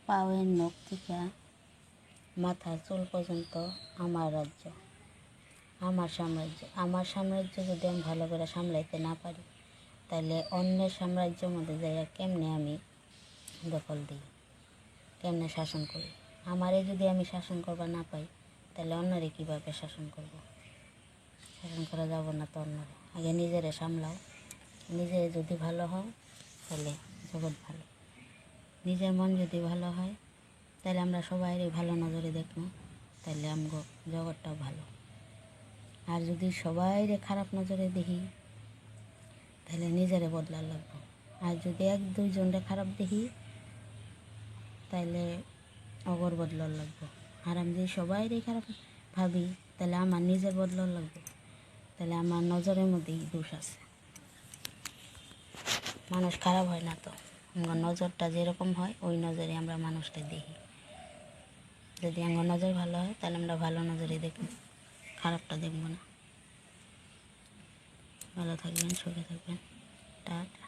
পায়ের নখ থেকে মাথার চুল পর্যন্ত আমার রাজ্য, আমার সাম্রাজ্য। আমার সাম্রাজ্য যদি আমি ভালো করে সামলাইতে না পারি, তাহলে অন্যের সাম্রাজ্যের মধ্যে যাইয়া কেমনে আমি দখল দিই, কেমনে শাসন করি। আমারে যদি আমি শাসন করবার না পাই, তাহলে অন্যরে কীভাবে শাসন করব? শাসন করা যাব না তো অন্যরে। আগে নিজেরে সামলাও। নিজে যদি ভালো হয়, তাহলে জগৎ ভালো। নিজের মন যদি ভালো হয়, তাহলে আমরা সবাইরে ভালো নজরে দেখব, তাহলে আমগো জগৎটাও ভালো। আর যদি সবাইরে খারাপ নজরে দেখি, তাহলে নিজেরে বদলার লাগবো। আর যদি এক দুইজনরে খারাপ দেখি, তাহলে অগর বদলার লাগবো। আর আমি যদি সবাইরে খারাপ ভাবি, তাহলে আমার নিজের বদলার লাগবে। তাহলে আমার নজরের মধ্যেই দোষ আছে। মানুষ খারাপ হয় না তো, আমার নজরটা যেরকম হয় ওই নজরে আমরা মানুষটা দেখি। যদি আমার নজর ভালো হয়, তাহলে আমরা ভালো নজরে দেখব, খারাপটা দেখব না। ভালো থাকবেন, সুখে থাকবেন। টাটা।